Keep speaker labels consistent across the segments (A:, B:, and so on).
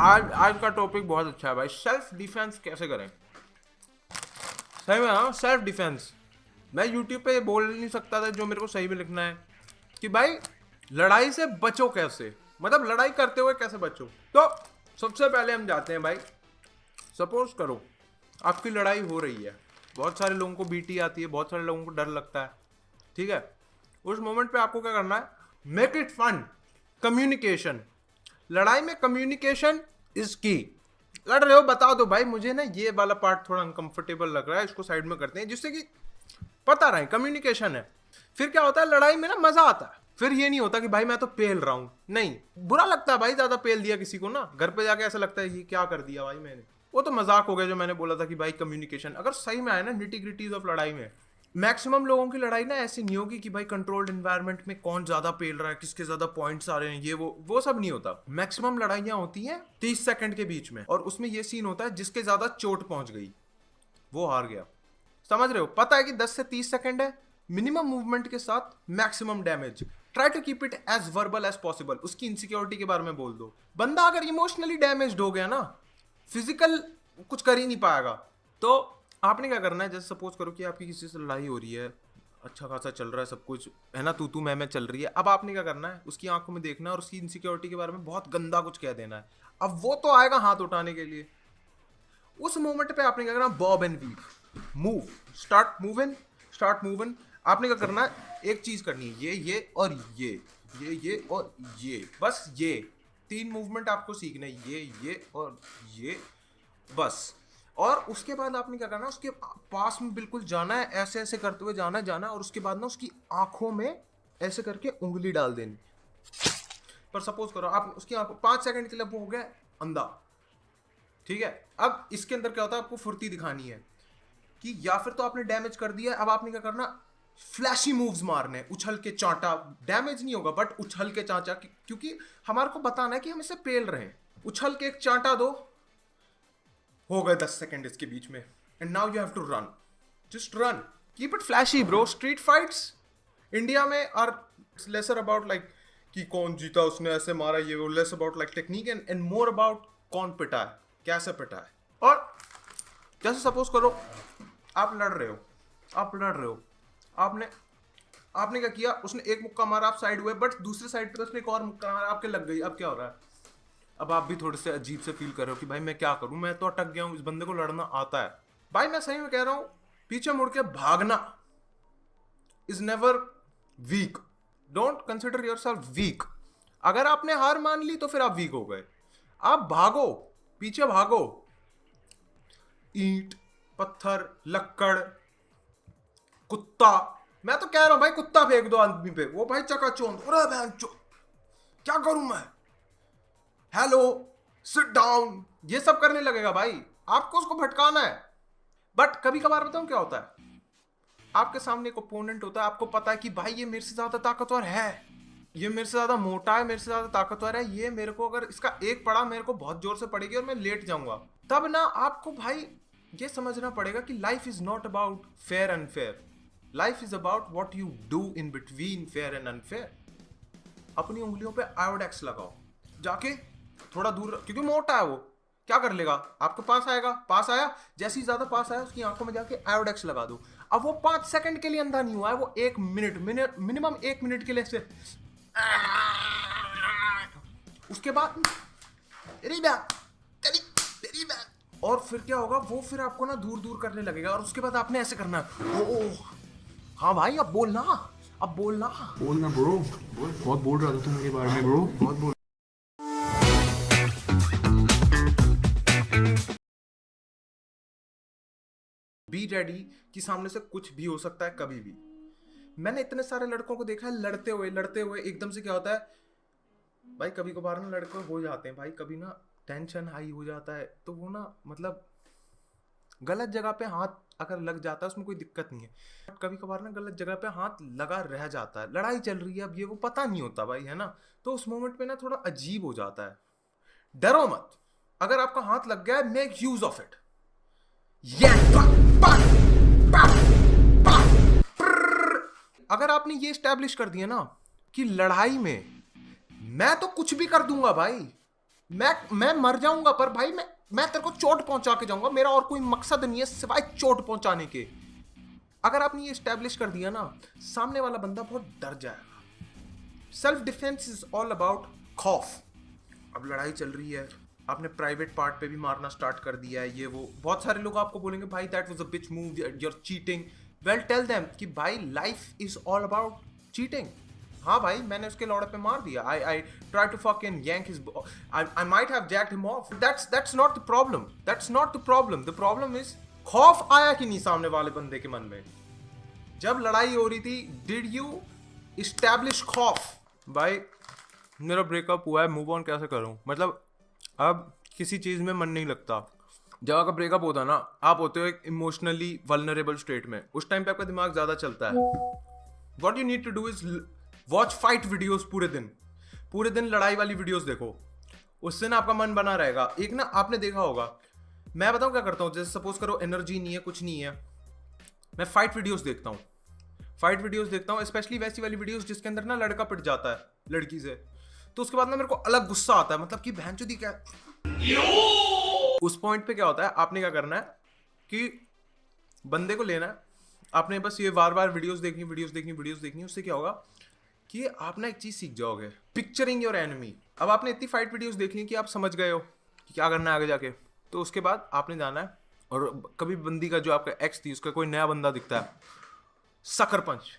A: आज का टॉपिक बहुत अच्छा है भाई। सेल्फ डिफेंस कैसे करें। सही में हाँ, सेल्फ डिफेंस। मैं यूट्यूब पे बोल नहीं सकता था जो मेरे को सही में लिखना है कि भाई लड़ाई से बचो कैसे, मतलब लड़ाई करते हुए कैसे बचो। तो सबसे पहले हम जाते हैं भाई, सपोज करो आपकी लड़ाई हो रही है, बहुत सारे लोगों को बीटी आती है, बहुत सारे लोगों को डर लगता है, ठीक है। उस मोमेंट पे आपको क्या करना है, मेक इट फन। कम्युनिकेशन, लड़ाई में कम्युनिकेशन इज की। लड़ रहे हो, बता दो भाई मुझे ना ये वाला पार्ट थोड़ा अनकंफर्टेबल लग रहा है, इसको साइड में करते हैं, जिससे कि पता रहे कम्युनिकेशन है। फिर क्या होता है लड़ाई में ना, मजा आता है। फिर ये नहीं होता कि भाई मैं तो पेल रहा हूं, नहीं, बुरा लगता है भाई ज्यादा पेल दिया किसी को ना, घर पे जाके ऐसा लगता है ये क्या कर दिया भाई मैंने। वो तो मजाक हो गया जो मैंने बोला था कि भाई कम्युनिकेशन अगर सही में आए ना, निटी ग्रिटीज ऑफ लड़ाई में, मैक्सिमम लोगों की लड़ाई ना ऐसी नहीं होगी कि भाई कंट्रोल्ड एनवायरनमेंट में कौन ज्यादा पेल रहा है, किसके ज्यादा पॉइंट्स आ रहे हैं, ये वो सब नहीं होता। मैक्सिमम लड़ाइयां होती हैं 30 सेकंड के बीच में, और उसमें ये सीन होता है जिसके ज्यादा चोट पहुंच गई वो हार गया। समझ रहे हो, पता है कि 10 से 30 सेकंड है, मिनिमम मूवमेंट के साथ maximum damage. Try to keep it as verbal as possible. उसकी इनसिक्योरिटी के बारे में बोल दो। बंदा अगर इमोशनली डैमेज्ड हो गया ना, फिजिकल कुछ कर ही नहीं पाएगा। तो आपने क्या करना है, जैसे सपोज करो कि आपकी किसी से लड़ाई हो रही है, अच्छा खासा चल रहा है सब कुछ है ना, तू मैं चल रही है। अब आपने क्या करना है, उसकी आंखों में देखना है और उसकी इनसिक्योरिटी के बारे में बहुत गंदा कुछ कह देना है। अब वो तो आएगा हाथ उठाने के लिए, उस मोमेंट पे आपने क्या करना, bob and weave, move, start moving. आपने क्या करना है, एक चीज करनी है, ये और ये और ये, बस ये 3 मूवमेंट आपको सीखना है, ये और ये, बस। और उसके बाद आपने क्या करना है, उसके पास में बिल्कुल जाना है, ऐसे ऐसे करते हुए जाना है, और उसके बाद ना उसकी आंखों में ऐसे करके उंगली डाल देनी। पर सपोज करो आप उसकी आंखों 5 सेकंड के लिए वो हो गया अंधा, ठीक है। अब इसके अंदर क्या होता है, आपको फुर्ती दिखानी है कि या फिर तो आपने डैमेज कर दिया, अब आपने क्या करना, फ्लैशी मूव्स मारने, उछल के चांटा। डैमेज नहीं होगा बट उछल के चांटा, क्योंकि हमारे को बताना है कि हम इसे पेल रहे हैं। उछल के एक चांटा दो, हो गए 10 सेकंड इसके बीच में, and now you have to run, just run, keep it flashy bro. Street fights India में आर लेसर अबाउट लाइक कि कौन जीता, उसने ऐसे मारा, ये वो, less about like technique and more about कौन पिटा है, कैसे पिटा है। और जैसे सपोज करो आप लड़ रहे हो, आपने क्या किया, उसने एक मुक्का मारा, आप साइड हुए, बट दूसरे साइड पे उसने एक और मुक्का मारा, आपके लग गई। अब क्या हो रहा है, अब आप भी थोड़े से अजीब से फील कर रहे हो कि भाई मैं क्या करूं, मैं तो अटक गया हूं, इस बंदे को लड़ना आता है। भाई मैं सही में कह रहा हूं, पीछे मुड़ के भागना is never weak. Don't consider yourself weak. अगर आपने हार मान ली तो फिर आप वीक हो गए। आप भागो, पीछे भागो, ईंट, पत्थर, लक्कड़, कुत्ता, मैं तो कह रहा हूं भाई कुत्ता फेंक दो आदमी पे, वो भाई चकाचौंध, अरे बहनचोद क्या करूं मैं, हेलो, सिट डाउन, ये सब करने लगेगा भाई। आपको उसको भटकाना है। बट कभी कभार बताऊं क्या होता है, आपके सामने एक ओपोनेंट होता है, आपको पता है कि भाई ये मेरे से ज्यादा ताकतवर है, ये मेरे से ज्यादा मोटा है, मेरे से ज्यादा ताकतवर है, ये मेरे को अगर इसका एक पड़ा मेरे को बहुत जोर से पड़ेगी और मैं लेट जाऊंगा। तब ना आपको भाई ये समझना पड़ेगा कि life is not about fair and fair, life is about what you do in between fair and unfair. अपनी उंगलियों पे आयोडेक्स लगाओ जाके थोड़ा दूर, क्योंकि मोटा है वो, क्या कर लेगा, आपके पास आएगा, पास आया, जैसे ही ज्यादा पास आया उसकी आंखों में जाके आयोडेक्स लगा दो। अब वो 5 सेकंड के लिए अंधा नहीं हुआ है, वो 1 मिनट मिनिमम 1 मिनट के लिए से, उसके बाद और फिर क्या होगा, वो फिर आपको ना दूर दूर करने लगेगा, और उसके बाद आपने ऐसे करना है, ओ हाँ भाई अब बोलना
B: ब्रो, बहुत बोल रहा था तुम मेरे बारे में ब्रो, बहुत बोल।
A: बी रेडी कि सामने से कुछ भी हो सकता है कभी भी। मैंने इतने सारे लड़कों को देखा है लड़ते हुए एकदम से क्या होता है भाई, कभी कभार ना लड़के हो जाते हैं भाई, कभी ना टेंशन हाई हो जाता है, तो वो ना मतलब गलत जगह पे हाथ अगर लग जाता है उसमें कोई दिक्कत नहीं है। कभी कभार ना गलत जगह पे हाथ लगा रह जाता है, लड़ाई चल रही है, अब ये वो पता नहीं होता भाई, है ना, तो उस मोमेंट पे ना थोड़ा अजीब हो जाता है। डरो मत, अगर आपका हाथ लग गया है, मेक यूज ऑफ इट। अगर आपने ये स्टैब्लिश कर दिया ना कि लड़ाई में मैं तो कुछ भी कर दूंगा भाई, मैं मर जाऊंगा, पर भाई मैं तेरे को चोट पहुंचा के जाऊंगा, मेरा और कोई मकसद नहीं है सिवाय चोट पहुंचाने के। अगर आपने ये स्टैब्लिश कर दिया ना, सामने वाला बंदा बहुत डर जाएगा। Self defence is all about खौफ। अब लड़ाई चल रही है, आपने प्राइवेट पार्ट पे भी मारना स्टार्ट कर दिया है, ये वो, बहुत सारे लोग आपको बोलेंगे भाई that was a bitch move, you are cheating. Well tell them कि भाई life is all about cheating. हाँ भाई, मैंने उसके लौड़े पे मार दिया, I try to fucking yank his I might have jacked him off. That's not the problem. That's not the problem. The problem is खौफ आया कि नहीं सामने वाले बंदे के मन में। जब लड़ाई हो रही थी, डिड यू इस्टेब्लिश खौफ? भाई मेरा ब्रेकअप हुआ है, मूव ऑन कैसे करूं? मतलब अब किसी चीज में मन नहीं लगता। जब आपका ब्रेकअप होता है ना, आप होते हो एक इमोशनली वल्नरेबल स्टेट में, उस टाइम पे आपका दिमाग ज्यादा चलता है। What you need to do is watch fight videos, पूरे दिन लड़ाई वाली वीडियोस देखो, उससे ना आपका मन बना रहेगा। एक ना आपने देखा होगा, मैं बताऊं क्या करता हूं, जैसे सपोज करो एनर्जी नहीं है, कुछ नहीं है, मैं फाइट वीडियोस देखता हूं, स्पेशली वैसी वाली वीडियोस जिसके अंदर ना लड़का पिट जाता है लड़की से, तो उसके बाद ना मेरे को अलग गुस्सा आता है, मतलब कि बहनचोदी क्या। उस पॉइंट पे क्या होता है, आपने क्या करना है कि बंदे को लेना है, आपने बस ये बार बार वीडियोस देखनी, उससे क्या होगा कि आप ना एक चीज सीख जाओगे, पिक्चरिंग योर एनिमी। अब आपने इतनी फाइट वीडियोस देख ली कि आप समझ गए हो कि क्या करना है आगे जाके, तो उसके बाद आपने जाना है, और कभी बंदी का जो आपका एक्स थी उसका कोई नया बंदा दिखता है, सकर पंच,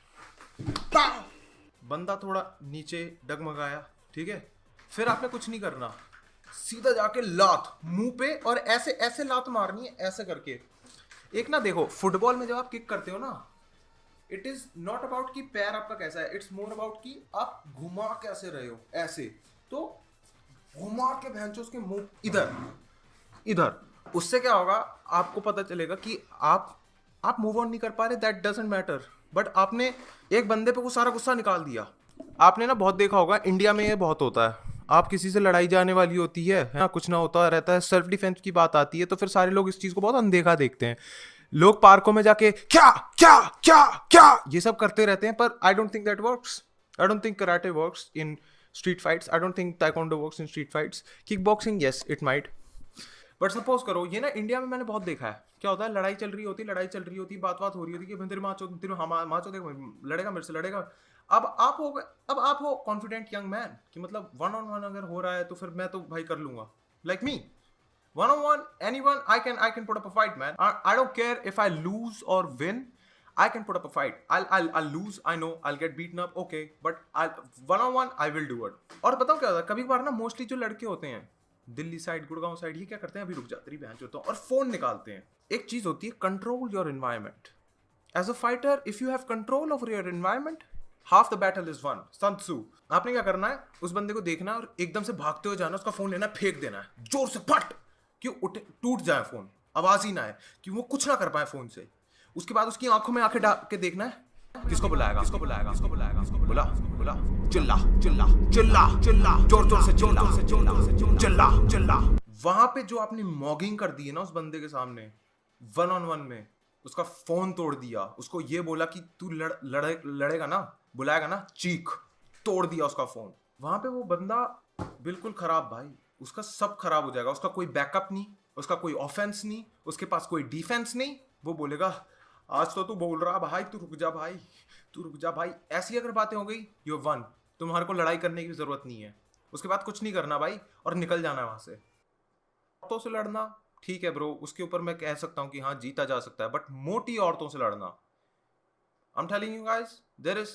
A: बंदा थोड़ा नीचे डगमगाया, ठीक है, फिर आपने कुछ नहीं करना, सीधा जाके लात मुंह पे, और ऐसे ऐसे लात मारनी है, ऐसे करके। एक ना देखो, फुटबॉल में जब आप किक करते हो ना, इट इज नॉट अबाउट कि पैर आपका कैसा है, इट्स मोर अबाउट कि आप घुमा कैसे रहे हो, ऐसे। तो घुमा के भैंचो उसके मुंह इधर, उससे क्या होगा, आपको पता चलेगा कि आप मूव ऑन नहीं कर पा रहे, दैट डजंट मैटर, बट आपने एक बंदे पे वो सारा गुस्सा निकाल दिया। आपने ना बहुत देखा होगा, इंडिया में ये बहुत होता है, आप किसी से लड़ाई जाने वाली होती है ना, कुछ ना होता रहता है, सेल्फ डिफेंस की बात आती है, तो फिर सारे लोग इस चीज को बहुत अनदेखा देखते हैं। लोग पार्कों में जाके क्या क्या क्या क्या ये सब करते रहते हैं, पर I don't think that works. I don't think karate works in street fights, I don't think taekwondo works in street fights. Kick boxing yes it might, but suppose करो ये ना इंडिया में मैंने बहुत देखा है, क्या होता है, लड़ाई चल रही होती, बात हो रही होती कि तेरे माचो देखो लड़ेगा मेरे से, लड़ेगा। अब आप हो कॉन्फिडेंट यंग मैन कि मतलब 1-on-1 अगर हो रहा है तो फिर मैं तो भाई कर लूंगा, like me 1-on-1 anyone I can put up a fight, man. I don't care if I lose or win, I can put up a fight. I'll lose, I know, I'll get beaten up, okay, but 1-on-1 I will do it. और बताओ क्या होता है, कभी बार ना mostly जो लड़के होते हैं दिल्ली साइड, गुड़गांव साइड, ये क्या करते हैं, अभी रुक जा, तेरी बहन चोद, और फोन निकालते हैं। एक चीज होती है control your environment. As a fighter, if you have control over your environment, half the battle is won. Sun Tzu. आपने क्या करना है, उस बंदे को देखना और एकदम से भागते हुए जाना, उसका फोन लेना, फेंक देना है जोर से, फट, क्यों उठे, टूट जाए फोन, आवाज ही ना आए, कि वो कुछ ना कर पाए फोन से। उसके बाद उसकी आंखों में आंखें डाल के देखना है, किसको बुलाएगा, बुला, चिल्ला, जोर से चिल्ला। वहां पे जो आपने मॉगिंग कर दी है ना उस बंदे के सामने 1-on-1 में, उसका फोन तोड़ दिया, उसको ये बोला कि तू लड़ेगा ना, बुलाएगा ना, चीख, तोड़ दिया उसका फोन। वहां पे वो बंदा बिल्कुल खराब भाई, उसका सब खराब हो जाएगा, उसका कोई बैकअप नहीं, उसका कोई ऑफेंस नहीं, उसके पास कोई डिफेंस नहीं। वो बोलेगा आज तो तू बोल रहा भाई, तू रुक जा भाई। ऐसी अगर बातें हो गई, यू वन, तुम्हारे को लड़ाई करने की जरूरत नहीं है। उसके बाद कुछ नहीं करना भाई, और निकल जाना है वहां से। औरतों से लड़ना ठीक है ब्रो, उसके ऊपर मैं कह सकता हूं कि हाँ जीता जा सकता है, बट मोटी औरतों से लड़ना, I am telling you guys, there is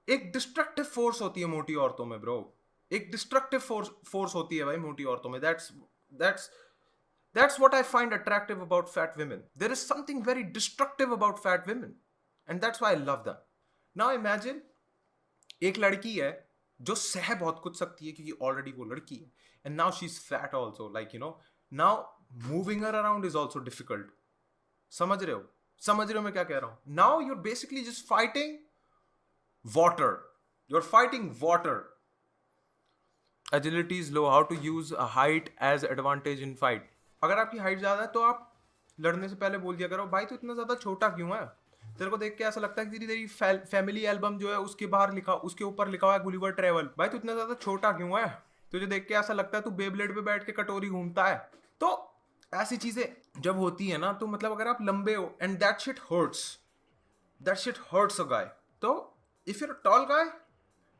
A: एक डिस्ट्रक्टिव फोर्स होती है मोटी औरतों में ब्रो, एक डिस्ट्रक्टिव फोर्स होती है भाई मोटी औरतों में। That's what I find attractive about fat women. There is something very destructive about fat women, and that's why I love them. Now imagine एक लड़की है जो सह बहुत कुछ सकती है क्योंकि ऑलरेडी वो लड़की है, and now she's fat also, like you know, now moving her around is also difficult. समझ रहे हो मैं क्या कह रहा हूं? Now you're basically just fighting water. You're fighting water. Agility is low. How to use a height as advantage in fight. अगर आपकी हाइट ज्यादा है तो आप लड़ने से पहले बोल दिया करो भाई तू इतना ज्यादा छोटा क्यों है, तेरे को देख के ऐसा लगता है कि तेरी फैमिली एल्बम जो है उसके बाहर लिखा, उसके ऊपर लिखा हुआ है गुलिवर ट्रेवल। भाई तू इतना ज्यादा छोटा क्यों है? तुझे देख के ऐसा लगता है तू बेब्लेड पे बैठ के कटोरी घूमता है। तो ऐसी चीजें जब होती है ना, तो मतलब अगर आप लंबे हो and that shit hurts a guy. तो if you're a tall guy,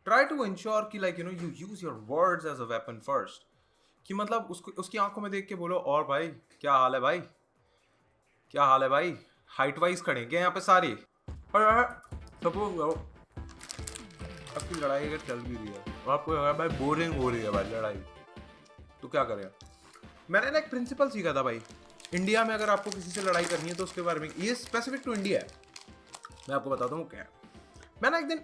A: try to ensure कि like you use your words as a weapon first. कि मतलब उसको उसकी आंखों में देख के बोलो, और भाई क्या हाल है भाई, क्या हाल है भाई, हाइट वाइज खड़े हैं क्या यहाँ पे सारे? और सपोज करो आपकी लड़ाई अगर चल भी रही है और आपको लग रहा है भाई बोरिंग हो रही है भाई लड़ाई, तो क्या करें? मैंने ना एक प्रिंसिपल सीखा था भाई, इंडिया में अगर आपको किसी से लड़ाई करनी है तो उसके बारे में, ये स्पेसिफिक टू इंडिया है, मैं आपको बताता हूँ क्या है। मैं ना एक दिन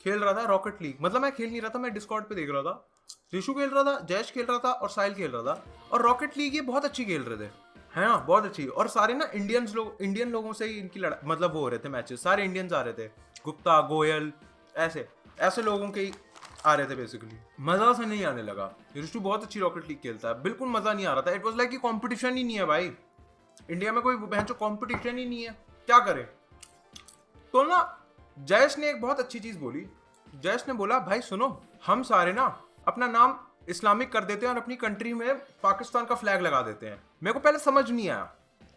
A: खेल रहा था रॉकेट लीग, मतलब मैं खेल नहीं रहा था, मैं डिस्कॉर्ड पे देख रहा था, ऋषु खेल रहा था, जयेश खेल रहा था और साहिल खेल रहा था। और रॉकेट लीग ये बहुत अच्छी खेल रहे थे, है ना, बहुत अच्छी। और सारे ना इंडियन लोगों से ही इनकी लड़ाई, मतलब वो हो रहे थे मैचेस, सारे इंडियंस आ रहे थे, गुप्ता, गोयल, ऐसे लोगों के ही आ रहे थे बेसिकली। मजा से नहीं आने लगा। ऋषु बहुत अच्छी रॉकेट लीग खेलता है, बिल्कुल मजा नहीं आ रहा था। इट वाज लाइक कि कंपटीशन ही नहीं है भाई, इंडिया में कोई बहन कंपटीशन ही नहीं है, क्या करे? तो ना जयेश ने एक बहुत अच्छी चीज बोली। जयेश ने बोला भाई सुनो, हम सारे ना अपना नाम इस्लामिक कर देते हैं और अपनी कंट्री में पाकिस्तान का फ्लैग लगा देते हैं। मेरे को पहले समझ नहीं आया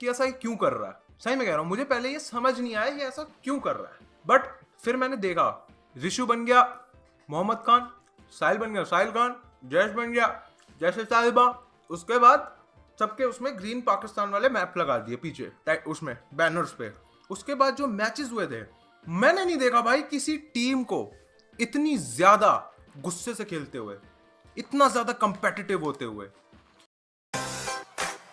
A: कि ऐसा ये क्यों कर रहा है, सही में कह रहा हूँ, मुझे पहले ये समझ नहीं आया ये ऐसा क्यों कर रहा है। बट फिर मैंने देखा, ऋषु बन गया मोहम्मद खान, साहिल बन गया साहिल खान, जयेश बन गया जैसे साहिबा, उसके बाद सबके उसमें ग्रीन पाकिस्तान वाले मैप लगा दिए पीछे उसमें बैनर्स पे। उसके बाद जो मैचेस हुए थे, मैंने नहीं देखा भाई किसी टीम को इतनी ज्यादा गुस्से से खेलते हुए, इतना ज्यादा कंपेटिटिव होते हुए।